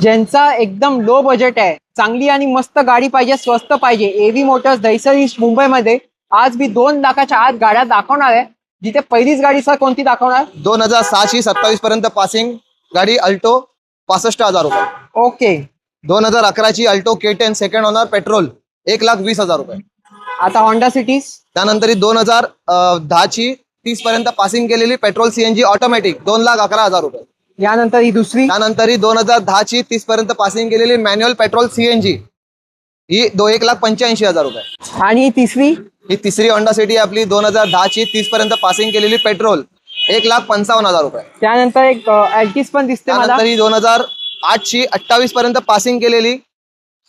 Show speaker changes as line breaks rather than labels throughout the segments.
ज्यांचा एकदम low budget आहे, चांगली आणि मस्त गाडी पाहिजे, स्वस्त पाहिजे, एव्ही मोटर्स दहिसर ईस्ट मुंबईमध्ये आज मी 2 लाखाच्या आत गाड्या दाखवणार आहे. जिथे पहिलीच गाडी सर कोणती दाखवणार?
2006ची 27 पर्यंत पासिंग गाडी अल्टो 65,000 रुपये.
ओके.
2011ची Alto K10 second owner petrol 1,20,000 रुपये.
आता होंडा सिटीज.
त्यानंतर 2010ची 30 पर्यंत पासिंग केलेली पेट्रोल CNG ऑटोमॅटिक 2,11,000 रुपये.
यानंतर ही दुसरी.
त्यानंतर 2010ची 30 पर्यंत पासिंग केलेली मॅन्युअल पेट्रोल CNG ही 1,85,000 रुपये.
आणि ही तिसरी.
ही तिसरी होंडा सिटी आपली 2010ची 30 पर्यंत पासिंग केलेली पेट्रोल 1,55,000 रुपये.
त्यानंतर एक अल्टिस पण दिसते मला.
त्यानंतर 2008ची 28 पर्यंत पासिंग केलेली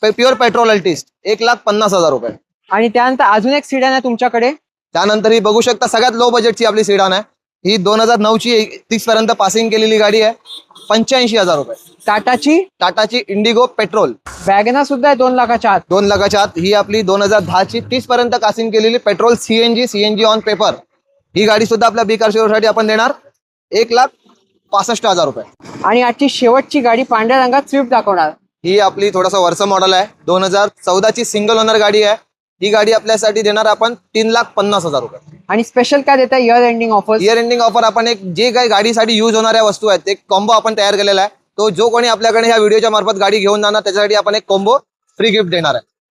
प्युअर पेट्रोल अल्टिस 1,50,000 रुपये.
आणि त्यानंतर अजून एक सिडॅन आहे तुमच्याकडे.
त्यानंतर ही बघू शकता सगळ्यात लो बजेटची आपली सिडान आहे. ही 2009ची 30 पर्यंत पासिंग केलेली गाडी आहे 85,000 रुपये. टाटाची इंडिगो पेट्रोल.
वॅगनर सुद्धा आहे 2 लाखाच्या आत.
2 लाखाच्या आत. ही आपली 2010ची 30 पर्यंत पासिंग केलेली पेट्रोल CNG ऑन पेपर. ही गाडी सुद्धा आपल्या बिकार साठी आपण देणार 1,65,000 रुपये.
आणि आजची शेवटची गाडी पांढऱ्या रंगात स्विफ्ट दाखवणार.
ही आपली थोडासा वर्ष मॉडेल आहे. 2014ची सिंगल ओनर गाडी आहे. ही गाडी आपल्यासाठी देणार आपण 3,50,000 रुपये.
आणि स्पेशल काय देता? Year ending offer.
Year ending offer आपण एक जे काही गाडीसाठी यूज होणाऱ्या वस्तू आहेत एक कॉम्बो आपण तयार केलेला आहे. तो जो कोणी आपल्याकडे ह्या व्हिडिओच्या मार्फत गाडी घेऊन जाणार त्याच्यासाठी आपण एक कॉम्बो फ्री गिफ्ट देणार आहे.